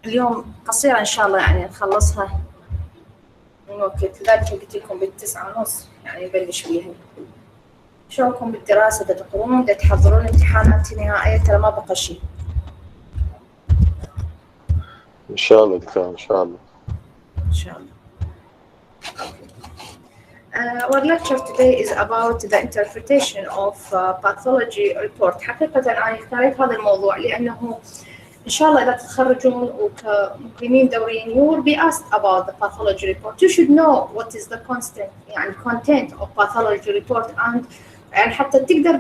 اليوم قصيرة إن شاء الله يعني نخلصها من وقت، لذلك قلت لكم ب9:30 يعني نبلش بيها. شلونكم بالدراسة؟ تقرون تحضرون امتحانات نهائية؟ ترى ما بقى شيء. إن شاء الله دكتور، إن شاء الله. إن شاء الله. Our lecture today is about the interpretation of pathology report. حقيقة أنا اختاريت هذا الموضوع لأنه إن شاء الله إذا تتخرجون وكمقيمين دوريين you will be asked about the pathology report. You should know what is the يعني content of pathology report and يعني حتى تقدر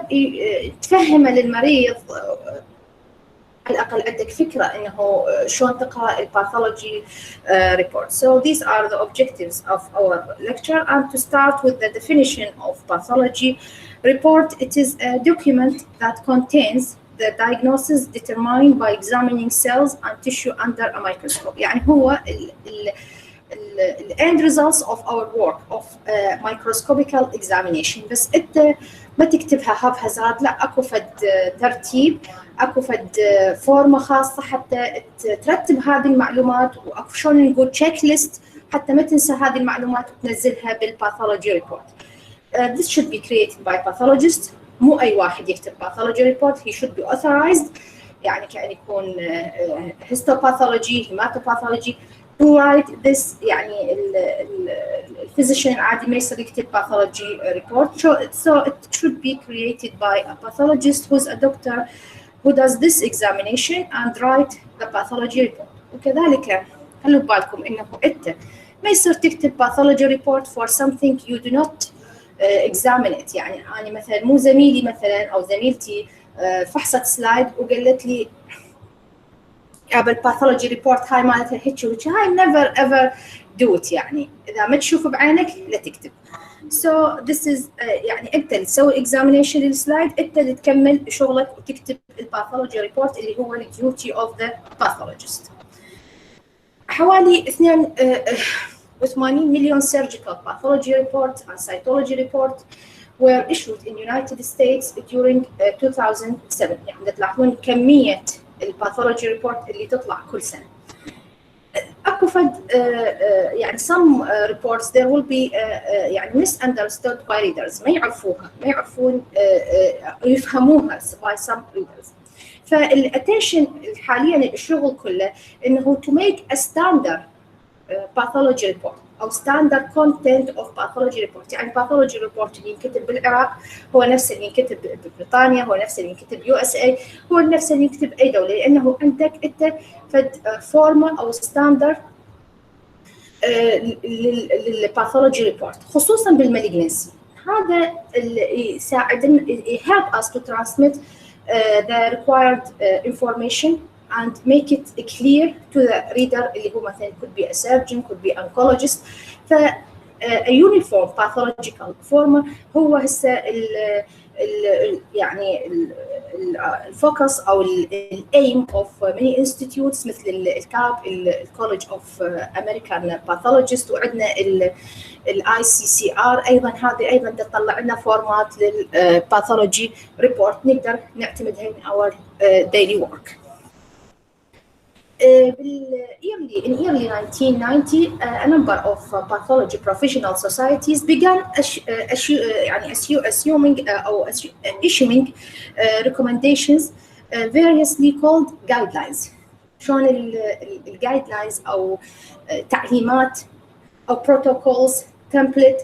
تفهمه للمريض على الأقل عندك فكرة إنه شلون تقرأ الباثولوجي report. So these are the objectives of our lecture. And to start with the definition of pathology report, it is a document that contains the diagnosis determined by examining cells and tissue under a microscope. يعني هو the end results of our work of microscopical examination. بس أنت ما تكتبها هبهزات، لا، أكو فد ترتيب، أكو فد فورمة خاصة حتى ترتب هذه المعلومات، وأكو شلون نقول تشيك ليست حتى ما تنسى هذه المعلومات وتنزلها بالباثولوجي ريبورت. This should be created by pathologist. مو أي واحد يكتب pathology report. He should be authorized، يعني كأن يكون histopathology, hematopathology. To write this يعني الفيزيشن عادي ما يصير يكتب pathology report. So it should be created by a pathologist who's a doctor who does this examination and write the pathology report. وكذلك خلوا بالكم إنه أنت ما يصير تكتب pathology report for something you do not examine it. يعني أنا مثلا مو زميلي مثلا أو زميلتي فحصت سلايد وقالت لي قبل باثولوجي ريبورت هاي مالتها هيك وهيك، هاي never ever do it. يعني إذا ما تشوف بعينك لا تكتب. So this is يعني أنت اللي تسوي examination للسلايد، أنت اللي تكمل شغلك وتكتب الباثولوجي ريبورت اللي هو ال duty of the pathologist. حوالي 82 مليون surgical pathology report and cytology report were issued in United States during 2007. يعني تلاحظون كمية الباثولوجي ريبورت اللي تطلع كل سنة. أكو فد يعني some reports there will be يعني misunderstood by readers، ما يعرفوها، ما يعرفون يفهموها by some readers. فالاتنشن حاليا الشغل كله إنه to make a standard pathology report أو standard content of pathology report. يعني pathology report اللي ينكتب بالعراق هو نفس اللي ينكتب ببريطانيا، هو نفس اللي ينكتب USA، هو نفس اللي ينكتب أي دولة، لأنه عندك أنت فد فورمة أو standard للباثولوجي ريبورت خصوصا بالمالجنسي. هذا اللي يساعدنا help us to transmit the required information and make it clear to the reader اللي هو مثلا could be a surgeon, could be oncologist. ف a uniform pathological form هو هسه يعني الفوكس او الايم اوف many institutes مثل الكاب الكولج اوف امريكان باثولوجيست، وعندنا الاي سي سي ار ايضا. هذه ايضا تطلع لنا فورمات للباثولوجي ريبورت نقدر نعتمدها in our daily work. In early 1990, a number of pathology professional societies began issuing recommendations variously called guidelines. شلون الجايدلاينز أو تعليمات أو protocols, template,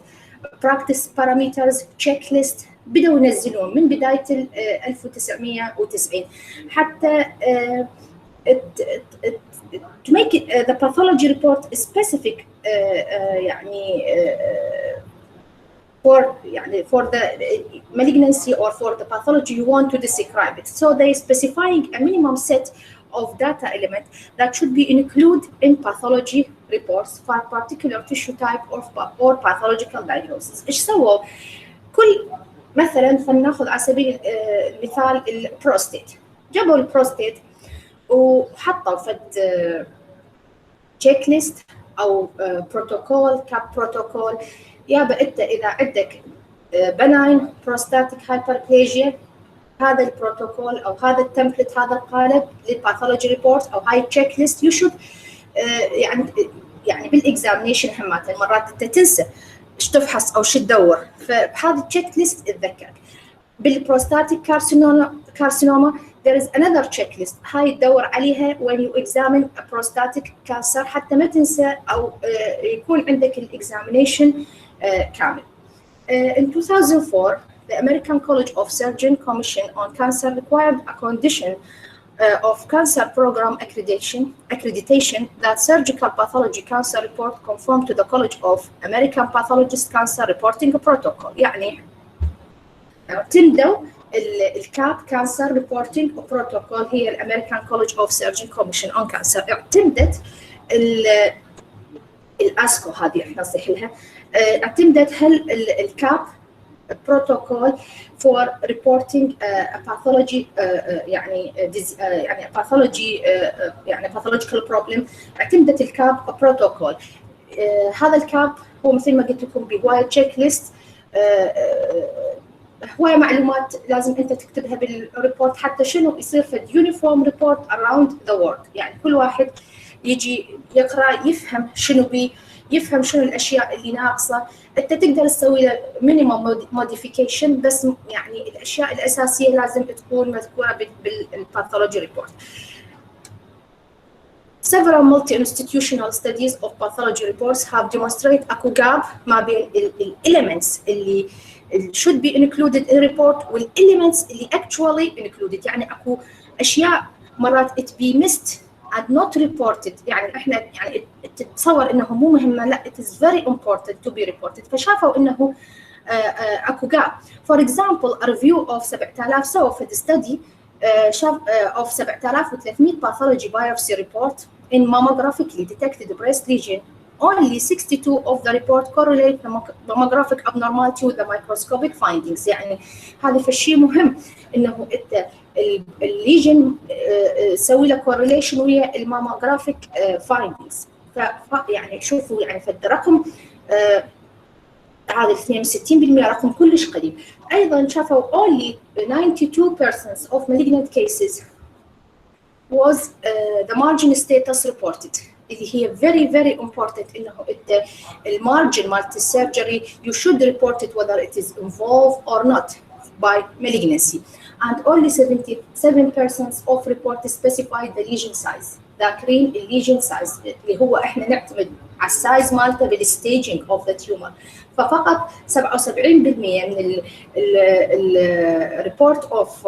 practice parameters, checklist بدأوا ينزلون من بداية 1990 حتى to make it, the pathology report specific for the malignancy or for the pathology you want to describe it. So they specifying a minimum set of data element that should be included in pathology reports for particular tissue type or pathological diagnosis. إيش سووا؟ كل مثلا فلنأخذ على سبيل المثال البروستيت، جابوا البروستيت وحطوا فد تشيك ليست او بروتوكول كاب بروتوكول. يابا انت اذا عندك بناين بروستاتيك هايبربليجيا هذا البروتوكول او هذا التمبلت، هذا القالب للباثولوجي ريبورت او هاي تشيك ليست يو شود يعني بالاكزامينيشن همات مرات انت تنسى ايش تفحص او شو تدور، فبهذا التشيك ليست تذكر. بالبروستاتيك كارسينوما there is another checklist هاي تدور عليها when you examine a prostatic cancer حتى ما تنسى او يكون عندك الاكزامينيشن كامل. In 2004 the American College of Surgeons Commission on Cancer required a condition of cancer program accreditation that surgical pathology cancer report conform to the College of American Pathologists Cancer Reporting Protocol. يعني تمدوا الكاب كانسر ريبورتنج بروتوكول هي الامريكان كولج اوف سيرجن كوميشن اون كانسر، اعتمدت الاسكو هذه احنا نصيح لها، اعتمدت الكاب بروتوكول فور ريبورتنج باثولوجي يعني باثولوجي يعني باثولوجيكال بروبلم، اعتمدت الكاب بروتوكول. هذا الكاب هو مثل ما قلت لكم بهوايه تشيك ليست، هواية معلومات لازم انت تكتبها بالريبورت حتى شنو يصير في يونيفورم ريبورت around the world، يعني كل واحد يجي يقرا يفهم شنو الاشياء اللي ناقصه، انت تقدر تسوي له مينيمم موديفيكيشن بس يعني الاشياء الاساسيه لازم تكون مذكوره بالباثولوجي ريبورت. Several multi-institutional studies of pathology reports have demonstrated اكو gap ما بين elements اللي should be included in report والelements اللي actually included، يعني اكو اشياء مرات it be missed and not reported، يعني احنا يعني تتصور انه مو مهمه، لا it is very important to be reported، فشافوا انه اكو gap. For example a review of 7000 سووا في study شاف of 7300 pathology biopsy report in mammographically detected breast lesion. Only 62 of the report correlate the mammographic abnormality with the microscopic findings. يعني هذا فالشيء مهم انه الليجن سوي له correlation ويا الماموغرافيك findings. يعني شوفوا يعني في الرقم هذا 62% رقم كلش قريب. ايضا شافوا only 92% of malignant cases was the margin status reported. اللي هي very very important انه المارجن مالت السيرجري you should report it whether it is involved or not by malignancy, and only 77% of reports specified the lesion size. ذاكرين الليجن سايز اللي هو احنا نعتمد على السايز مالته بالستيجنج اوف ذا تيومر، ففقط 77% من الريبورت اوف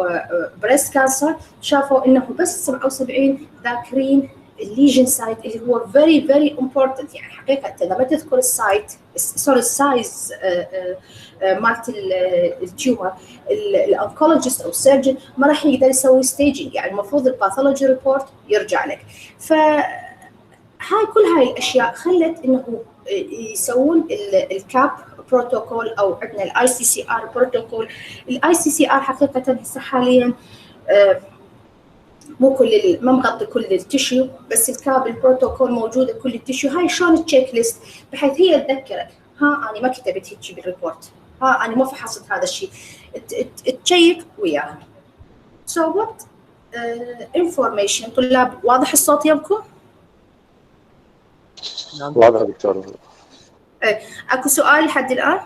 بريست كانسر شافوا انه بس 77 ذاكرين الليجن سايت اللي هو very very important. يعني حقيقه اذا ما تذكر السايت السايز مالت التيومر الانكولوجيست او السيرجن ما راح يقدر يسوي ستيجنج، يعني المفروض الباثولوجي ريبورت يرجع لك. فهاي كل هاي الاشياء خلت انه يسوون الكاب بروتوكول او عندنا الاي سي سي ار بروتوكول. الاي سي سي ار حقيقه هسه حاليا مو كل ما مغطي كل التشيو، بس الكاب البروتوكول موجوده كل التشيو. هاي شلون التشيك ليست بحيث هي تذكرك ها انا ما كتبت هيك بالريبورت، ها انا ما فحصت هذا الشيء، تشيك وياها. So what information طلاب واضح الصوت يمكم؟ واضح دكتور. اكو سؤال لحد الان؟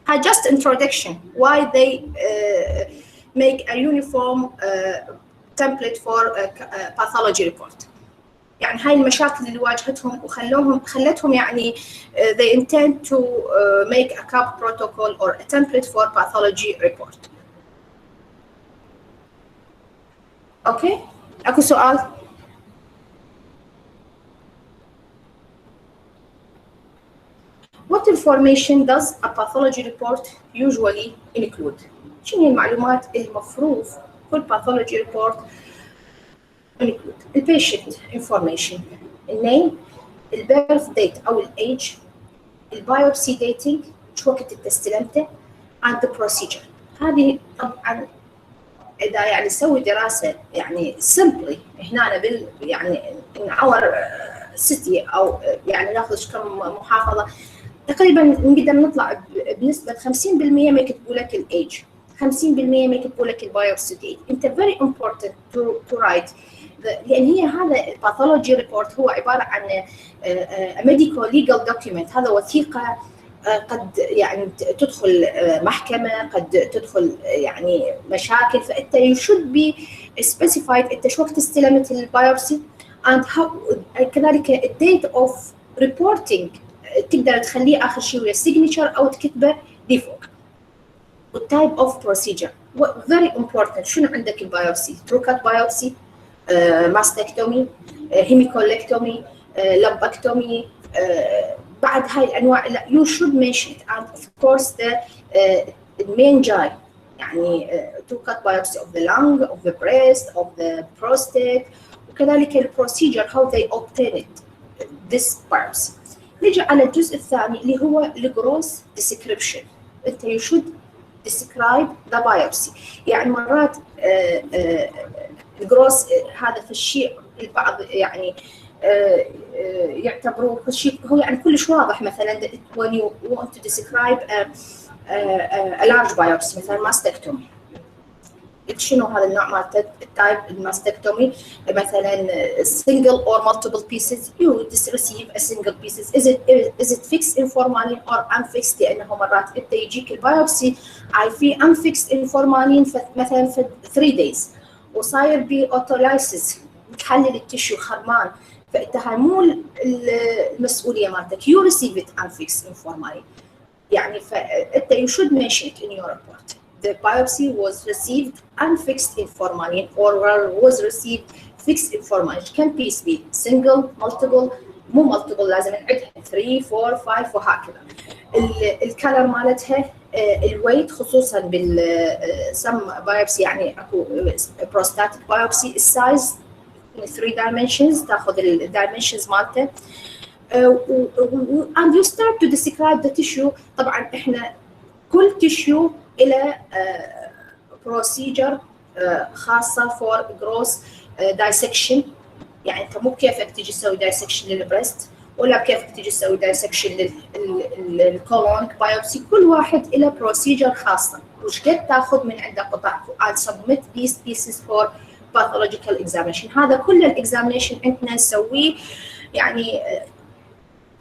just introduction why they make a uniform template for pathology report. يعني هاي المشاكل اللي واجهتهم خلتهم يعني they intend to make a CAP protocol or a template for pathology report. اوكي اكو سؤال؟ What information does a pathology report usually include? شنو المعلومات المفروض كل pathology report include؟ البيشنت information، النيم، البيرث ديت او الايج، البايوبسي ديتنج، شو وقت استلمته، and the procedure. هذه طبعا اذا يعني نسوي دراسه يعني simply هنا يعني in our city او يعني ناخذ كم محافظه تقريبا نقدر نطلع بنسبه 50% ما يكتبوا لك الايج، 50% ما يكتبوا لك البايوبسي ديت. انت very important to write لان هي هذا الباثولوجي ريبورت هو عباره عن medical legal document. هذا وثيقه قد يعني تدخل محكمه، قد تدخل يعني مشاكل، فانت you should be specified انت شو وقت استلمت البايوبسي and how كذلك الديت اوف reporting تقدر تخليه اخر شيء ويا signature او تكتبه دي فوق. والتايب اوف بروسيجر very important. شنو عندك البايوبسي؟ تروكات بايوبسي، ماستكتومي، هيميكولكتومي، لمبكتومي، بعد هاي الانواع لا you should mention it. and of course the main guy يعني to cut biopsy of the lung, of the breast, of the prostate، وكذلك البروسيجر how they obtain it this biopsy. نجي على الجزء الثاني اللي هو الجروس description. انت you should describe the biopsy. يعني مرات الجروس هذا في الشيء البعض يعني يعتبروه شيء هو يعني كلش واضح. مثلا when you want to describe a large biopsy مثلا ماستكتومي، شنو هذا النوع مالته التايب الماستكتومي؟ مثلا single or multiple pieces you receive a single pieces. is it fixed in formalin or unfixed؟ لانه مرات انت يجيك البايوبسي في unfixed in formalin مثلا في 3 days وصاير باوتولايسيس تحلل التشو خرمان، فانت هاي مو المسؤوليه مالتك. you receive it unfixed in formalin يعني فانت you should mention it in your report. The biopsy was received unfixed in formalin or was received fixed in formalin. كم piece be single multiple؟ مو multiple لازم نعدها 3 4 5 وهكذا. الكلر مالتها، الويت خصوصا بالسم بايوبسي يعني اكو بروستاتيك بايوبسي السايز 3 dimensions تاخذ الدايمنشنز مالته and you start to describe the tissue. طبعا احنا كل tissue الى procedure خاصه for gross dissection. يعني انت مو كيفك تجي تسوي dissection للبريست ولا كيفك تجي تسوي dissection للكولونيك بايوبسي. كل واحد له procedure خاصه وش قد تاخذ من عنده قطع and submit these pieces for pathological examination. هذا كل الاكزامينيشن عندنا نسويه. يعني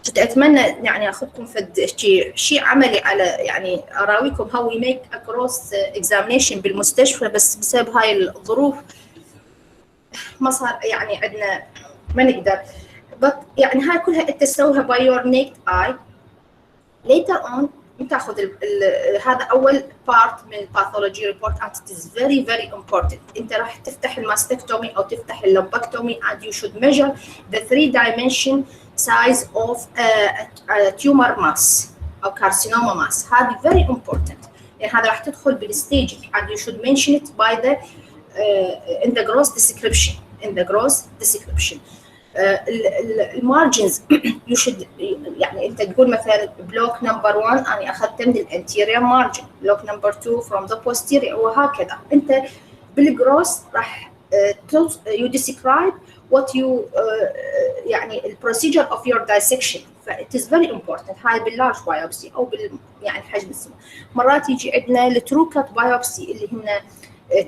كنت اتمنى يعني اخذكم في شيء عملي على يعني اراويكم how we make a cross examination بالمستشفى، بس بسبب هاي الظروف ما صار يعني عندنا ما نقدر. يعني هاي كلها انت تسويها by your naked eye. later on تاخذ هذا اول part من الباثولوجي ريبورت and it is very very important. انت راح تفتح الماستكتومي او تفتح اللمبكتومي and you should measure the 3 dimension size of a tumor mass او carcinoma mass. هذه very important يعني هذا راح تدخل بالستaging and you should mention it by the in the gross description. in the gross description المارجنز you should يعني انت تقول مثلا بلوك نمبر 1 انا اخذته من الانتيريور مارجن، بلوك نمبر 2 from the posterior وهكذا. انت بالجروس راح you describe what you يعني البروسيجر of your dissection. ف it is very important. هاي باللارج بايوبسي او يعني حجم السم. مرات يجي عندنا التروكات بايوبسي اللي هن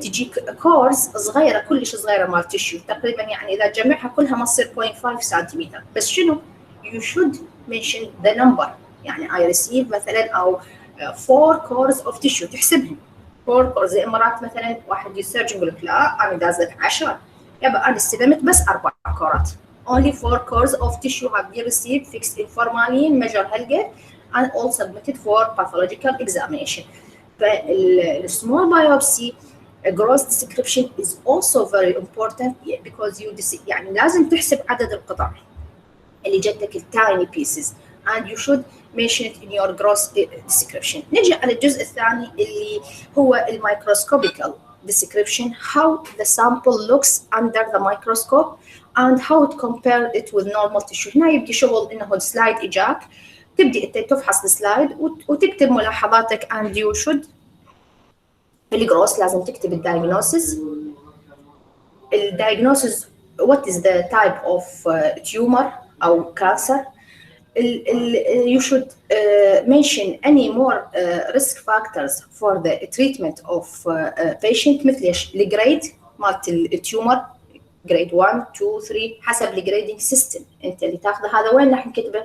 تجيك كورز صغيره كلش صغيره مال تشيو تقريبا يعني اذا تجمعها كلها ما تصير 0.5 سنتيمتر. بس شنو you should mention the number. يعني I receive مثلا او 4 cores of tissue تحسبهم 4 cores. زي مرات مثلا واحد يسيرجن يقول لك لا انا دازك 10 يبقى انا استلمت بس 4 كورات. only 4 cores of tissue have been received fixed in formalin measure هلقة and all submitted for pathological examination. فالسمول biopsy a gross description is also very important because you يعني لازم تحسب عدد القطع اللي جتك التايني pieces and you should mention it in your gross description. نجي على الجزء الثاني اللي هو الميكروسكوبيكال description how the sample looks under the microscope and how to compare it with normal tissue. هنا يبدي شغل انه السلايد اجاك تبدي انت تفحص السلايد وتكتب ملاحظاتك and you should بالجروس لازم تكتب الدايجنوسيس. الدايجنوسيس what is the type of tumor أو cancer. you should mention any more risk factors for the treatment of patient مثل الجريد مالت التيومر جريد 1 2 3 حسب الجريدنج سيستم انت اللي تاخذه. هذا وين راح نكتبه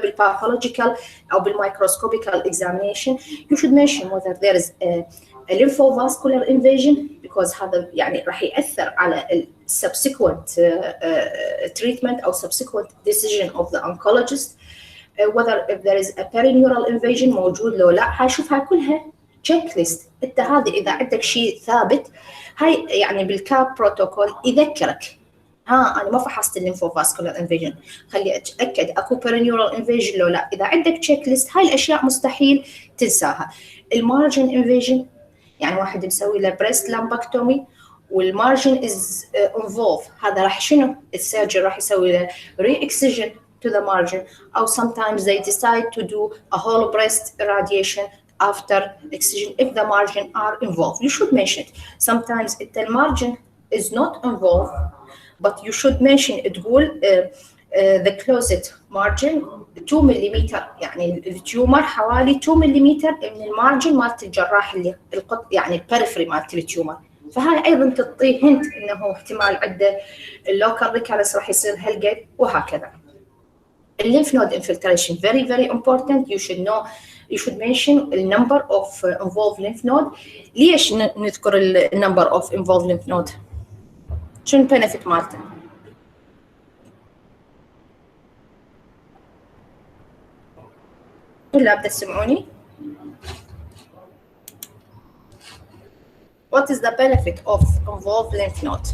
بالباثولوجيكال او بالمايكروسكوبيكال اكزامينيشن. You should mention whether there is a lymphovascular invasion because هذا يعني راح يأثر على subsequent treatment or subsequent decision of the oncologist. Whether if there is a perineural invasion موجود لو لا. حاشوفها كلها تشيك ليست. انت هذه اذا عندك شيء ثابت هاي يعني بالكاب بروتوكول يذكرك انا ما فحصت الليمفوفاسكولار انفيجن، خلي اتاكد اكو بيرينيورال انفيجن لو لا. اذا عندك تشيك ليست هاي الاشياء مستحيل تنساها. المارجن انفيجن يعني واحد مسوي له بريست لامبكتومي والمارجن از انفولف، هذا راح شنو السيرجن راح يسوي له ري اكسجن to the margin or sometimes they decide to do a whole breast irradiation after excision if the margin are involved. You should mention it. Sometimes if the margin is not involved but you should mention تقول the closet margin 2 ملم يعني التيومر حوالي 2 ملم من المارجن مالت الجراح اللي يعني البريفري مالت التيومر. فهاي ايضا تعطيه هنت انه احتمال عنده اللوكال ريكالس راح يصير هالقد وهكذا. الليمف node infiltration very very important. You should know, you should mention the number of involved lymph node. ليش نذكر ال number of involved lymph node؟ شنو benefit مالته؟ ولا بدأ تسمعوني؟ What is the benefit of involved lymph node؟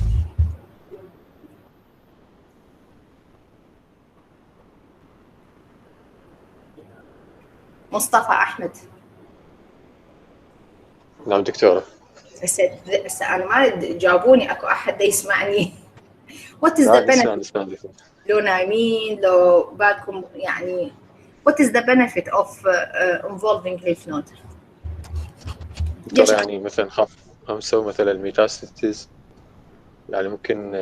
مصطفى أحمد. نعم دكتورة. هسه أنا ما جاوبوني، أكو أحد يسمعني. What is the benefit؟ لو نايمين لو بالكم يعني what is the benefit of involving lymph node؟ دكتورة يعني مثلا خاف نسوي مثلا الميتاستاسيس يعني ممكن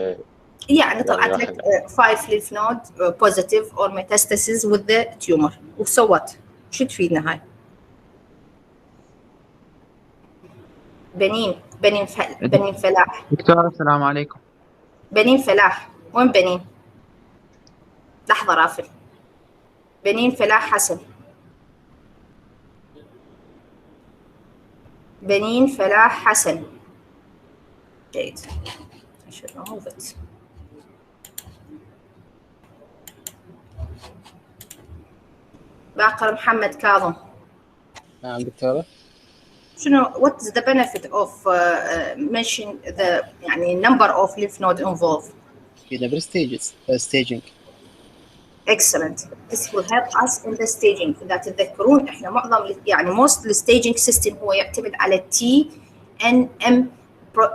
يعني طلعت لك 5 lymph node positive or metastasis with the tumor وسوت شو تفيدنا هاي؟ بنين فلاح. دكتورة السلام عليكم. بنين فلاح وين بنين؟ لحظة رافل. بنين فلاح حسن. بنين فلاح حسن. جيد. I should remove it. باقر محمد كاظم. نعم دكتورة. شنو what is the benefit of mention the يعني number of lymph node involved؟ في the staging. Excellent. This will help us in the staging. إذا تتذكرون إحنا معظم يعني most staging system هو يعتمد على TNM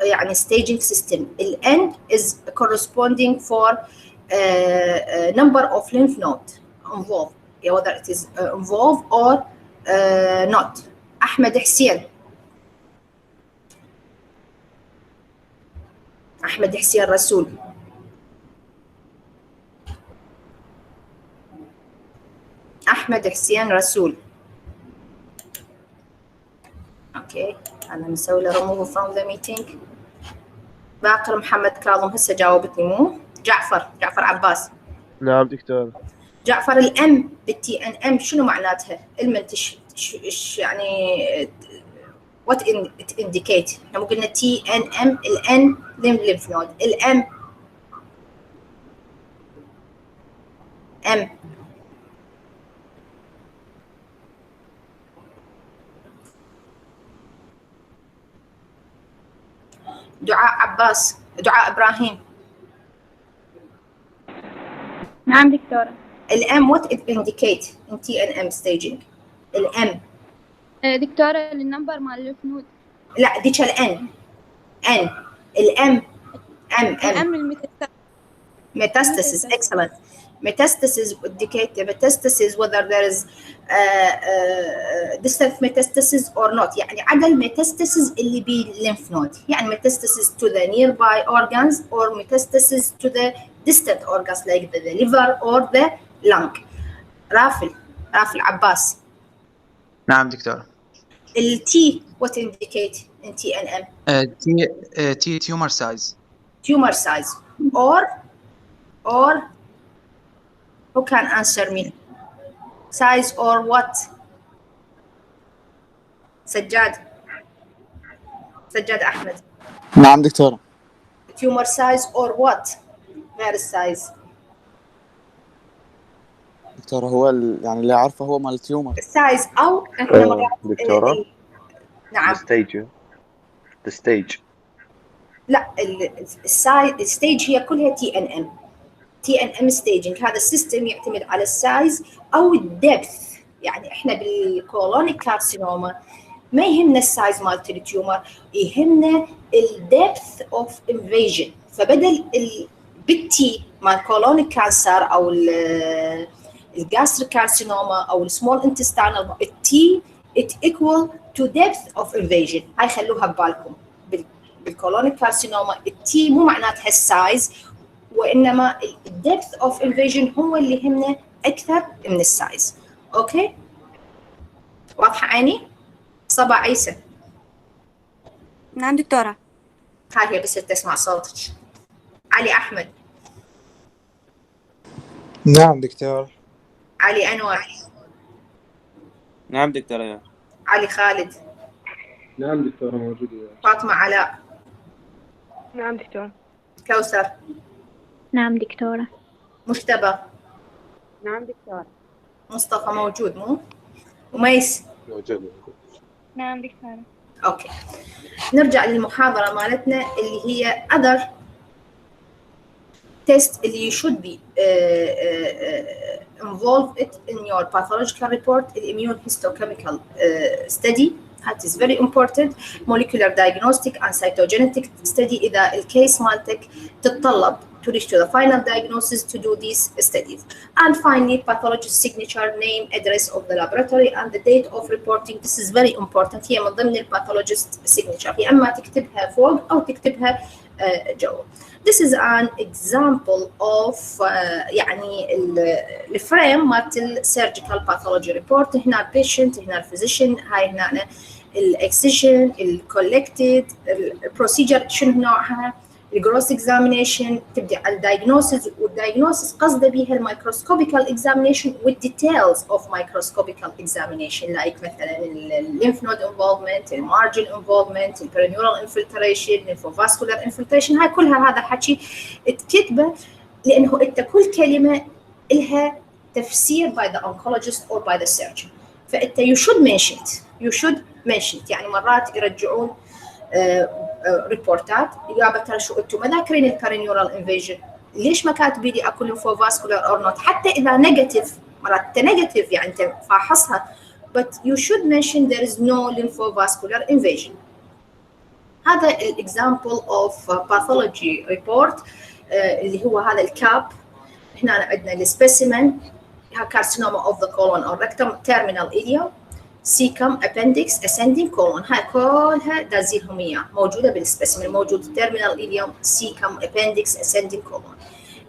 يعني staging system. ال N is corresponding for number of lymph node involved, whether it is involved or not. أحمد حسين. أحمد حسين رسول. أحمد حسين رسول. أوكي أنا مسوي له remove from the meeting. باقر محمد كاظم هسه جاوبتني مو؟ جعفر عباس. نعم دكتور. جعفر الأم بالتي ان ام شنو معناتها؟ المنتش يعني what it indicate؟ احنا قلنا تي ان ام الان lymph node الام ام دعاء عباس. دعاء إبراهيم. نعم دكتورة. الام what it indicate in TNM staging؟ الام دكتورة النمبر مال الليمف نود. لا ديك الان ان الام الام metastasis. Excellent. Metastasis indicate the metastasis whether there is distant metastasis or not. يعني عدد metastasis اللي بالlymph node يعني metastasis to the nearby organs or metastasis to the distant organs like the liver or the lung. رافل عباس. نعم دكتورة. التي what indicate in TNM? T tumor size. Tumor size or who can answer me? Size or what? سجاد أحمد. نعم دكتورة. Tumor size or what؟ غير السايز. دكتورة هو يعني اللي عارفه هو مال التيومر. السايز أو إحنا مرات دكتورة نعم. the stage. لا الستيج هي كلها TNM staging. هذا السيستم يعتمد على السايز أو الدبث. يعني إحنا بالكولونيك كارسينوما ما يهمنا السايز مالت التيومر، يهمنا الدبث اوف انفيجن. فبدل بالتي مال كولونيك كانسر او الجاستريك كارسينوما او السمول انتستينال، التي it equal to depth of invasion. هاي خلوها ببالكم. بالكولونيك كارسينوما التي مو معناتها السايز، وانما الدبث اوف انفيجن هو اللي يهمنا اكثر من السايز. اوكي واضحه عيني؟ صبا عيسى. نعم دكتورة. هاي هي بس تسمع صوتك. علي أحمد. نعم دكتور. علي أنور. نعم دكتورة. علي خالد. نعم دكتورة موجودة. فاطمة علاء. نعم دكتورة. كوثر. نعم دكتورة. مجتبى. نعم دكتورة. مصطفى موجود مو؟ وميس. موجود. نعم دكتورة. أوكي نرجع للمحاضرة مالتنا اللي هي other test اللي you should be involved in your pathological report. Immune histochemical study that is very important. Molecular diagnostic and cytogenetic study إذا الكيس مالتك تتطلب to reach to the final diagnosis to do these studies. And finally, pathologist signature, name, address of the laboratory and the date of reporting. This is very important. هي من ضمن pathologist signature. يا أما تكتبها فوق أو تكتبها جوا. This is an example of يعني الفريم مالت surgical pathology report. هنا patient، هنا physician، هاي هنا الexcision، الcollected، البروسيجر شنو نوعها، الجروس اكزامينيشن، تبدا على الدايجنوسيس، والدايجنوسيس قصده بيها الميكروسكوبيكال اكزامينيشن والديتيلز اوف مايكروسكوبيكال اكزامينيشن، لايك مثلا الليمف نود انفولفمنت، المارجن انفولفمنت، البرينيورال انفلتريشن، الليمفوفاسكولار انفلتريشن. هاي كلها هذا حكي تكتبه لانه انت كل كلمه لها تفسير by the oncologist or by the surgeon. فانت you should mention it. يعني مرات يرجعون ريبورتات يا ترى شو انتم ما ذاكرين البرينيورال انفيجن، ليش ما كاتبين لي اكو ليمفوفاسكولار اور نوت، حتى اذا نيجاتيف مرات نيجاتيف يعني انت فاحصها but you should mention there is no lymphovascular invasion. هذا الاكزامبل اوف باثولوجي ريبورت اللي هو هذا الكاب. هنا عندنا السبيسيمن كارسينوما اوف ذا كولون اور ريكتم، تيرمينال إليوم، سيكم، ابندكس، اسندنج كولون. هاي كلها دازيلهم اياه موجوده بالسبيسيمن، موجود التيرمينال إليوم، سيكم، ابندكس، اسندنج كولون.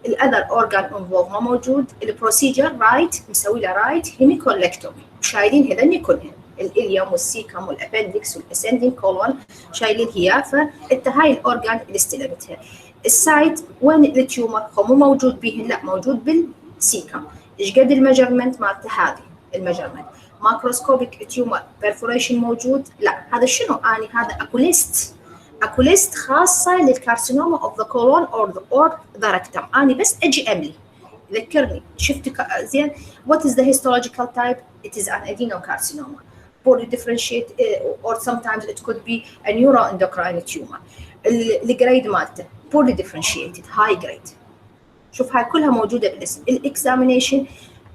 الاذر اورجان انفولف ما موجود. البروسيجر رايت مسوي له رايت هيميكولكتومي، شايلين هذني كلهم الإليوم والسيكم والابندكس والاسندنج كولون شايلين هي. فانت هاي الاورجان اللي استلمتها. السايت وين التيومر هو مو موجود بيهن، لا موجود بالسيكم. ايش قد الميجرمنت مالته؟ هذه الميجرمنت. ماكروسكوبيك تيومر بيرفوريشن موجود؟ لا. هذا شنو؟ اني هذا اكو ليست خاصه للكارسينوما اوف ذا كولون اور ذا ريكتم. اني بس اجي املي ذكرني شفت زين. وات از ذا هيستولوجيكال تايب؟ ات از ان ادينوكارسينوما. poorly differentiate or sometimes it could be a neuroendocrine tumor. الجريد مالته poorly differentiated high grade. شوف هاي كلها موجوده بالاسم. الاكزامينيشن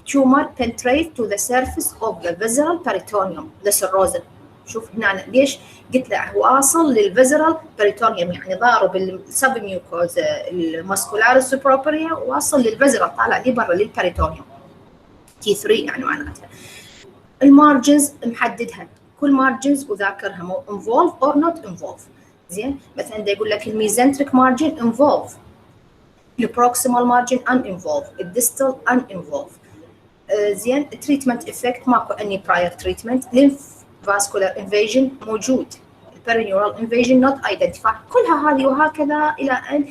tumor penetrate to the surface of the visceral peritoneum the serosum. شوف هنا ليش قلت له واصل للفيزرال بريتونيوم، يعني ضارب بالسبميوكوز الماسكولاريس بروبريا واصل للفيزرال، طالع لي برا للبريتونيوم تي 3 يعني معناتها. المارجنز محددها كل مارجنز وذاكرها انفولف اور نوت انفولف. زين مثلا دا يقول لك الميزنتريك مارجن انفولف، البروكسيمال مارجن ان انفولف، الديستال ان انفولف. زين تريتمنت افكت ماكو اني براير تريتمنت. ليمف فاسكولار انفيجن موجود، البيرينيورال انفيجن نوت ايدنتيفاي. كلها هذه وهكذا الى ان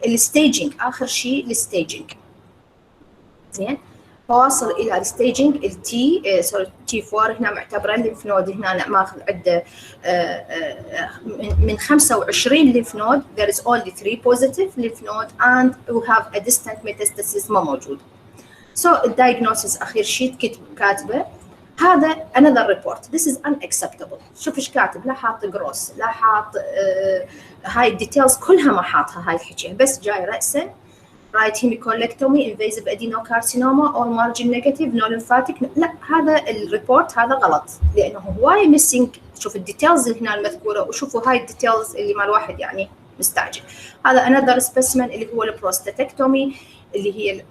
الستيجنج، اخر شيء الستيجنج. زين فواصل الى الستيجنج التي سوري تي 4 هنا معتبره الليمف نود هنا ماخذ عده من 25 ليمف نود there is only 3 positive lymph node and we have a distant metastasis ما موجود. So الدايجنوسيس اخر شيء كاتبه هذا another report. This is unacceptable. شوف ايش كاتب، لا حاط جروس لا حاط هاي الديتيلز كلها ما حاطها هاي الحكي، بس جاي راسا right hemicolectomy invasive adenocarcinoma or margin negative no lymphatic. لا هذا الريبورت هذا غلط لانه هواي ميسنج. شوف الديتيلز اللي هنا المذكوره وشوفوا هاي الديتيلز اللي مال واحد يعني مستعجل. هذا another specimen اللي هو البروستاتكتومي اللي هي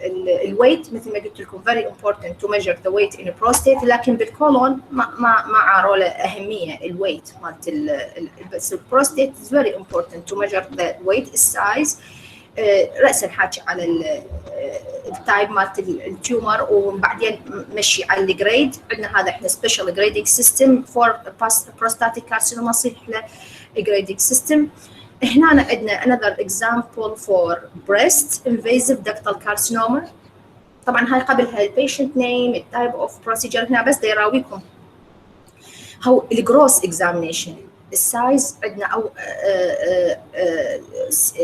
الويت مثل ما قلت لكم very important to measure the weight in a prostate، لكن بالكولون ما عاروا له اهميه الويت مالت بس البروستات is very important to measure the weight السايز. رأسا حاكي على التايب مالت التيومر وبعدين مشي على الجريد. عندنا هذا احنا سبيشال جريدنج سيستم فور بروستاتيك كارسينوما يصير له جريدنج سيستم. هنا عندنا another example for breast invasive ductal carcinoma. طبعا هاي قبلها البيشنت نيم التايب اوف بروسيجر هنا بس يراويكم هو الجروس اكزامينيشن السايز عندنا او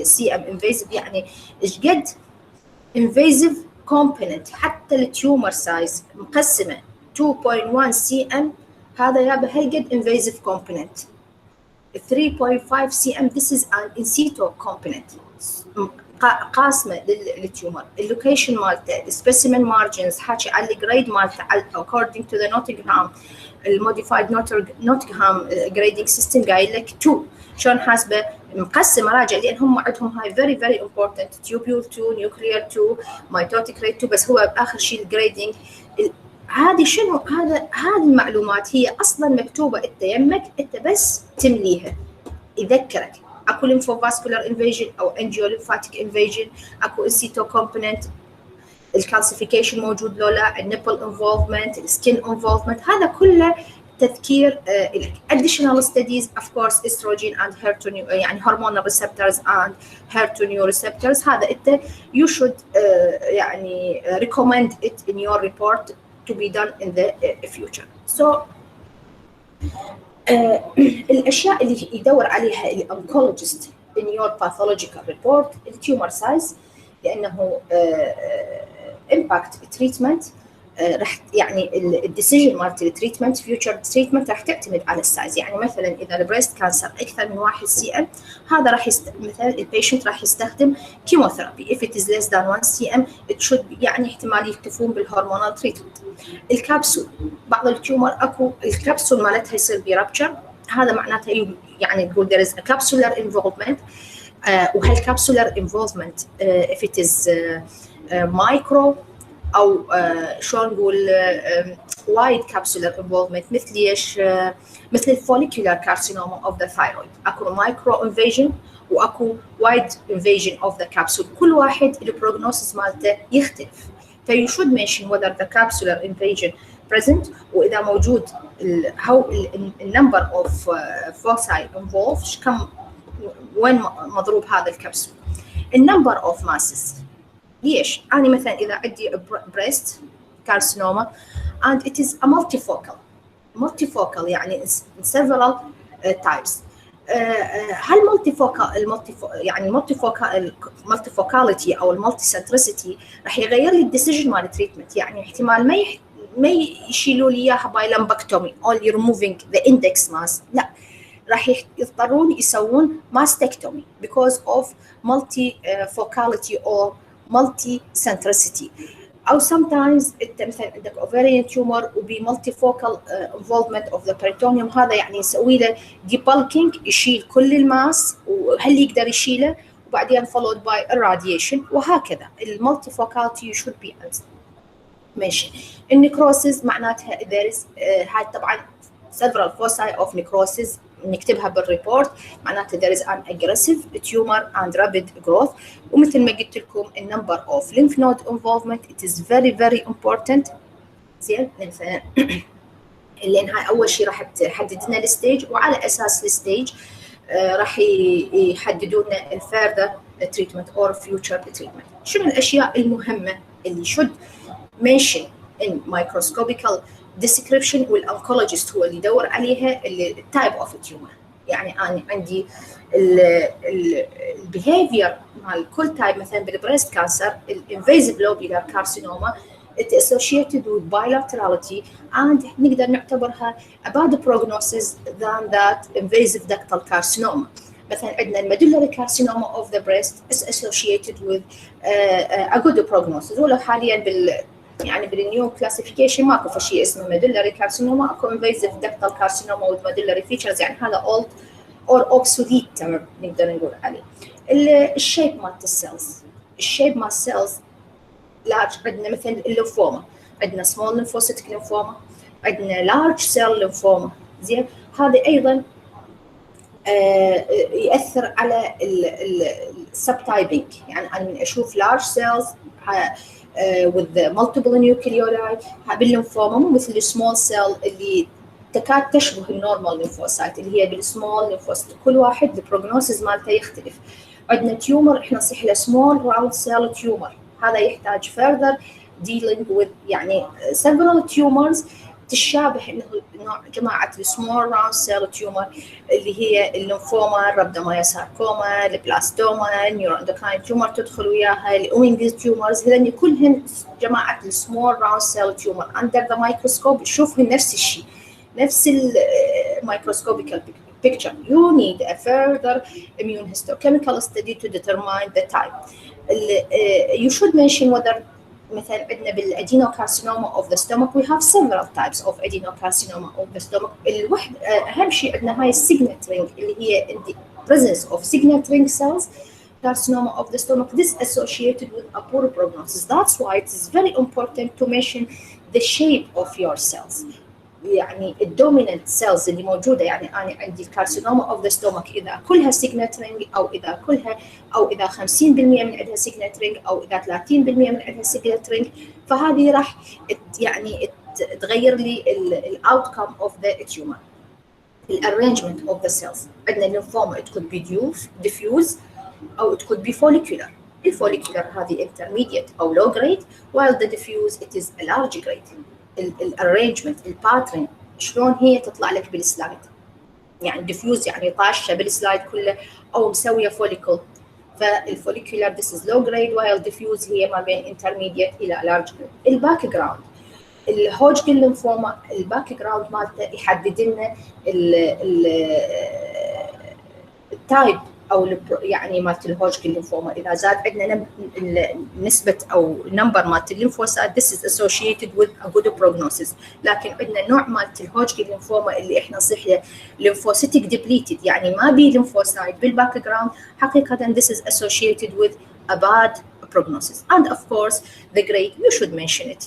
سي ام انفيزيف يعني ايش قد انفيزيف كومبوننت. حتى التيومر سايز مقسمه 2.1 سي ام هذا يابا هالقد انفيزيف كومبوننت. 3.5 سي ام this is an in situ component قاسمه للتيومر. اللوكيشن مالته السبيسيمن مارجنز حاكي على الجريد مالته according to the Nottingham الموديفايد نوتنغهام جريدنج سيستم قايل لك 2 شلون حاسبه مقسمه راجع لان هم عندهم هاي very very important tubule 2 nuclear 2 mitotic rate 2 بس هو باخر شيء الجريدنج. هذه شنو هذه المعلومات هي اصلا مكتوبه انت يمك انت بس تمليها يذكرك. اكو lymphovascular invasion او angiolymphatic invasion، اكو in situ component، الكالسيفيكيشن موجود لو لا، النيبل انفولفمنت، السكين انفولفمنت، هذا كله تذكير لك. additional studies of course estrogen and HER2 يعني hormonal receptors and HER2 receptors. هذا انت you should يعني recommend it in your report to be done in the future. So الاشياء اللي يدور عليها الانكولوجيست in your pathological report التيومر سايز لانه impact treatment راح يعني الديسيجن مالت التريتمنت فيوتشر تريتمنت راح تعتمد على السايز. يعني مثلا اذا البريست كانسر اكثر من 1 سي ام هذا راح مثلا البيشنت راح يستخدم كيموثيرابي. if it is less than 1 سي ام it should يعني احتمال يكتفون بالهرمونال تريتمنت. الكبسول بعض التيومر اكو الكبسول مالتها يصير برابتشر، هذا معناته يعني تقول there is a capsular involvement وهالكابسولار involvement if it is micro او شلون نقول وايد كابسولار انفولفمنت مثل ايش مثل الفوليكولار كارسينوما اوف ذا ثايرويد اكو مايكرو انفيجن واكو وايد انفيجن اوف ذا كابسول. كل واحد البروجنوسيس مالته يختلف. فيو شود منشن whether the capsular invasion present واذا موجود how النمبر اوف فوساي involved كم وين مضروب هذا الكبسول. النمبر اوف ماسز ليش؟ أنا مثلا إذا عندي breast carcinoma and it is a multifocal يعني several types. هل multifocality أو multicentricity راح يغير لي الديسيجن مال التريتمنت. يعني احتمال ما يشيلوا لي إياها by lumpectomy only removing the index mass، لا راح يضطرون يسوون mastectomy because of multifocality or multi-centricity. أو sometimes أنت مثلا عندك ovarian tumor وبي multifocal involvement of the peritoneum، هذا يعني يسوي له debulking يشيل كل الماس وهل يقدر يشيله وبعدين followed by irradiation وهكذا. المultifocality should be mentioned. النكروسيس معناتها there is هاي طبعا several foci of necrosis نكتبها بالريبورت معناته there is an aggressive tumor and rapid growth. ومثل ما قلت لكم النمبر of lymph node involvement it is very very important زين مثلا لان هاي اول شيء راح تحدد لنا الستيج، وعلى اساس الستيج راح يحددوا لنا الفيرذر تريتمنت اور فيوتشر تريتمنت. شنو الاشياء المهمه اللي should mention in microscopical description والانكولوجيست هو اللي يدور عليها، التايب اوف تيومر. يعني انا عندي البيهيفير مال كل تايب، مثلا بالبريست كانسر الانفيزيف لوبيلار كارسينوما it associated with bilaterality and نقدر نعتبرها a bad prognosis than that invasive ductal carcinoma. مثلا عندنا الميدولاري كارسينوما of the breast is associated with a good prognosis، ولو حاليا يعني بالنيو كلاسيفيكيشن ماكو شيء اسمه ميدولاري كارسينوما، اكو invasive ductal carcinoma with medullary features، يعني هذا old or obsolete term نقدر نقول عليه. الشيب مالت السيلز، الشيب مال السيلز لارج، عندنا مثلا الليمفوما، عندنا سمول ليمفوسيتك ليمفوما، عندنا لارج سيل ليمفوما. زين هذا ايضا ياثر على السب تايبنج. يعني انا اشوف لارج سيلز with multiple nucleoli بالليمفوما مو مثل السمول سيل اللي تكاد تشبه النورمال ليمفوسايت اللي هي بالسمول ليمفوسيت، كل واحد البروجنوسيس مالته يختلف. عندنا تيومر احنا نصيح له سمول راوند سيل تيومر، هذا يحتاج further dealing with يعني several tumors تشابه انه نوع جماعه السمول راوند سيل تيومر اللي هي الليمفوما، الربدومايوساركوما، البلاستوما، النيوروندوكراين تيومر تدخل وياها، الاوينجز تيومرز، هذول كلهن جماعه السمول راوند سيل تيومر اندر ذا مايكروسكوب يشوفهم نفس الشيء، نفس الميكروسكوبيكال picture. You need a further immunohistochemical study to determine the type. You should mention whether مثلا عندنا بالادينوكارسينوما of the stomach we have several types of adenocarcinoma of the stomach. الوحد اهم شيء عندنا هاي السيجنت رينج اللي هي in the presence of signet ring cells carcinoma of the stomach. This associated with a poor prognosis. That's why it is very important to mention the shape of your cells. يعني الدوميننت سيلز اللي موجوده، يعني انا عندي الكارسينوما اوف ذا ستومك اذا كلها سيجنت رينج او اذا كلها او اذا 50% من عندها سيجنت رينج او اذا 30% من عندها سيجنت رينج، فهذه راح يعني تغير لي الاوتكم اوف ذا تيومر. الارينجمنت اوف ذا سيلز عندنا الليمفوما it could be diffuse او it could be follicular. الفوليكولر هذه intermediate او low grade while the diffuse it is a large grade. الارينجمنت الباترن شلون هي تطلع لك بالسلايد، يعني ديفيوز يعني طاشه بالسلايد كله او مسويه فوليكل، فالفوليكولار this is low grade while diffuse هي ما بين intermediate الى large grade. الباك جراوند الهوجكن ليمفوما الباك جراوند مالته يحدد لنا التايب او يعني مالت الهوجكن ليمفوما. اذا زاد عندنا نسبه او نمبر مالت الليمفوسايت this is associated with a good prognosis. لكن عندنا نوع مالت الهوجكن ليمفوما اللي احنا نصيح له lymphocytic depleted يعني ما بي ليمفوسايت بالباك جراوند، حقيقه this is associated with a bad prognosis. And of course the grade you should mention it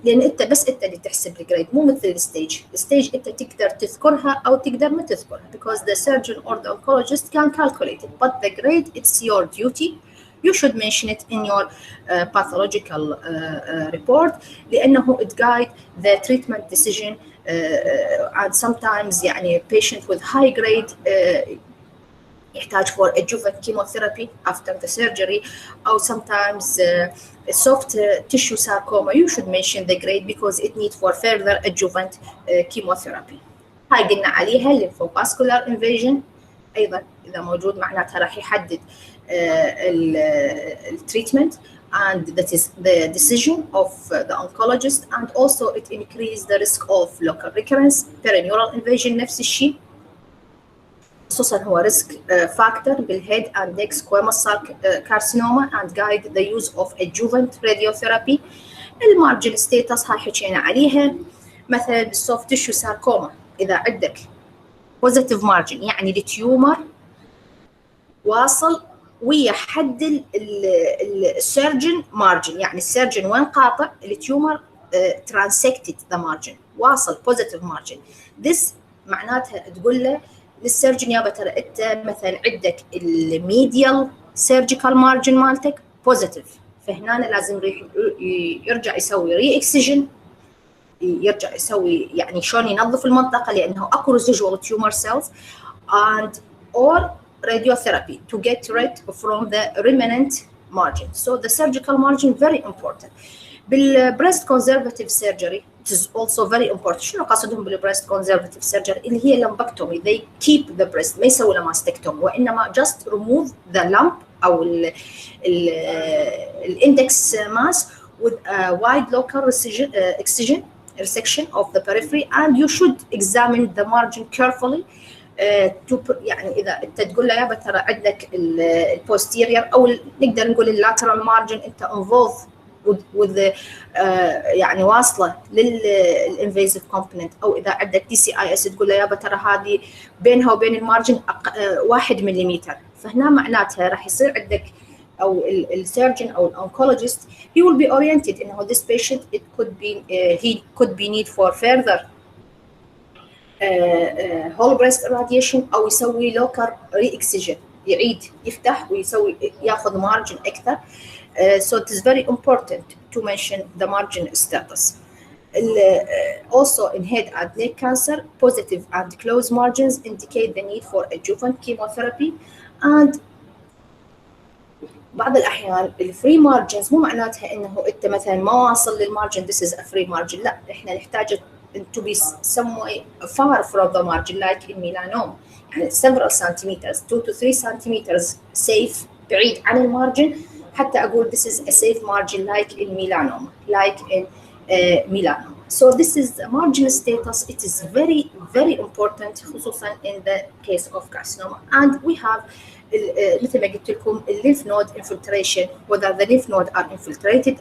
لان انت بس انت اللي تحسب الجريد مو مثل الستيج. الستيج انت تقدر تذكرها او تقدر ما تذكرها because the surgeon or the oncologist can calculate it, but the grade it's your duty. You should mention it in your pathological report لانه it guide the treatment decision and sometimes يعني patient with high grade يحتاج for adjuvant chemotherapy after the surgery or sometimes soft tissue sarcoma. You should mention the grade because it needs for further adjuvant chemotherapy. هاي قلنا عليها lymphovascular invasion ايضا اذا موجود معناتها راح يحدد التريتمنت and that is the decision of the oncologist, and also it increases the risk of local recurrence. Perineural invasion نفس الشيء، خصوصا هو ريسك فاكتور بالهيد اند نيك سكويموس سيل كارسينوما and guide the use of adjuvant radiotherapy. المارجن ستيتس هاي حكينا عليها. مثلا بالسوفت تيشو ساركوما اذا عندك بوزيتيف مارجن يعني التيومر واصل ويا حد السيرجن مارجن، يعني السيرجن وين قاطع التيومر ترانسكتد ذا مارجن واصل بوزيتيف مارجن. this معناتها تقول له للسيرجن يابا ترى انت مثلا عندك الميديال سيرجيكال مارجن مالتك بوزيتيف، فهنا لازم يرجع يسوي ري اكسجن يرجع يسوي يعني شلون ينظف المنطقة لأنه أكو residual tumor cells and or radiotherapy to get rid from the remnant margin. So the surgical margin very important. بالbreast conservative surgery it is also very important. شنو قصدهم بالbreast conservative surgery؟ اللي هي lumpectomy. They keep the breast، ما يسوي له mastectomy وإنما just remove the lump أو الindex mass with a wide local resection of the periphery, and you should examine the margin carefully يعني اذا انت تقول له يابا ترى عندك البوستيريور او نقدر نقول اللاترال مارجن انت انفولف with the يعني واصله للانفيزيف كومبوننت، او اذا عندك دي سي اي اس تقول له يابا ترى هذه بينها وبين المارجن 1 ملم، فهنا معناتها راح يصير عندك او السيرجن او الانكولوجيست he will be oriented انه this patient it could be he could be need for further whole breast irradiation او يسوي local re-excision، يعيد يفتح ويسوي ياخذ مارجن اكثر. So it is very important to mention the margin status. Also in head and neck cancer, positive and closed margins indicate the need for adjuvant chemotherapy. And بعض الأحيان الفري مارجنز مو معناتها إنه أنت مثلاً ما واصل للمارجن this is a free margin، لا إحنا نحتاج to be somewhere far from the margin like in melanoma، يعني several centimeters 2 to 3 centimeters safe بعيد عن المارجن حتى أقول this is a safe margin like in melanoma like in melanoma. So this is the margin status. It is very very important خصوصاً in the case of carcinoma. And we have مثل ما قلت لكم lymph node infiltration whether the lymph node are infiltrated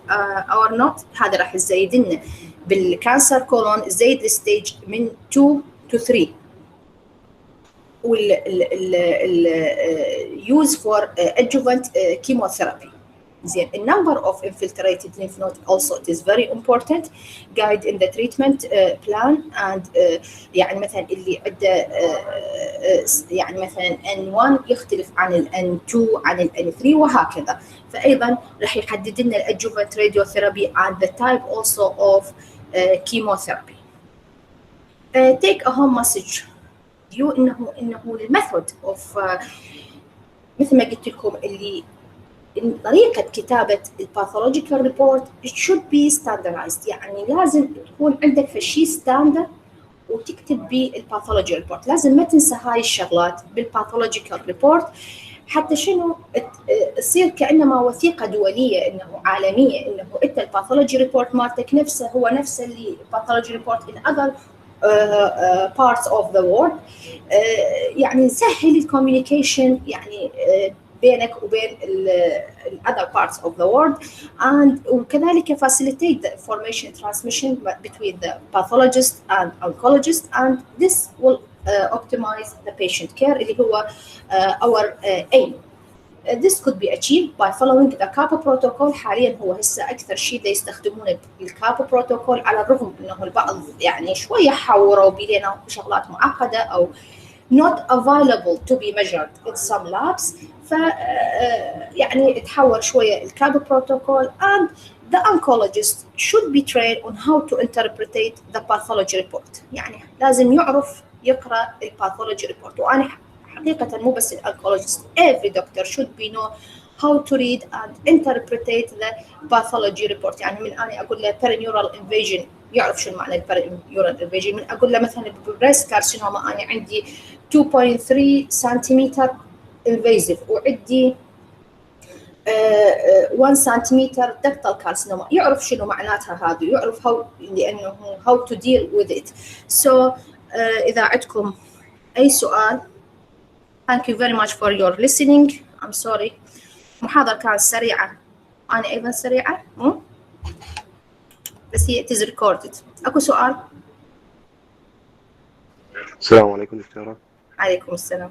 or not. هذا راح يزيد لنا بالكانسر كولون يزيد الستيج من 2 to 3 وال use for adjuvant chemotherapy. زين the number of infiltrated lymph node also it is very important guide in the treatment plan. And يعني مثلا اللي عنده يعني مثلا N1 يختلف عن ال N2 عن ال N3 وهكذا، فأيضا راح يحدد لنا adjuvant radiotherapy and the type also of chemotherapy. Take a home message you إنه الميثود of مثل ما قلت لكم اللي طريقة كتابة الباثولوجيكال ريبورت it should be standardized، يعني لازم تكون عندك فشي ستاندرد وتكتب بالباثولوجي ريبورت. لازم ما تنسى هاي الشغلات بالباثولوجيكال ريبورت حتى شنو تصير كأنما وثيقة دولية إنه عالمية إنه أنت الباثولوجي ريبورت مالتك نفسه هو نفسه اللي الباثولوجي ريبورت in other parts of the world. يعني نسهل الكوميونيكيشن يعني بينك وبين ال other parts of the world and وكذلك facilitate the information transmission between the pathologist and oncologist, and this will optimize the patient care اللي هو our aim. This could be achieved by following the CAPA protocol. حاليا هو هسه أكثر شيء دا يستخدمون الكابا بروتوكول على الرغم إنه البعض يعني شوية حوروا بيننا شغلات معقدة أو not available to be measured in some labs. ف يعني تحول شوية الكابا بروتوكول and the oncologist should be trained on how to interpret the pathology report. يعني لازم يعرف يقرأ الباثولوجي ريبورت. وأنا حقيقة مو بس الأنكولوجيست every doctor should be know how to read and interpret the pathology report. يعني من أنا أقول له perineural invasion يعرف شو معنى perineural invasion، من أقول له مثلا breast carcinoma أنا عندي 2.3 سنتيمتر invasive وعندي 1 سنتيمتر ductal carcinoma، يعرف شنو معناتها هذه، يعرف لأنه how to deal with it. So إذا عندكم أي سؤال thank you very much for your listening. I'm sorry محاضرة كانت سريعة، أنا أيضا سريعة بس هي it is recorded. أكو سؤال؟ السلام عليكم دكتورة. عليكم السلام.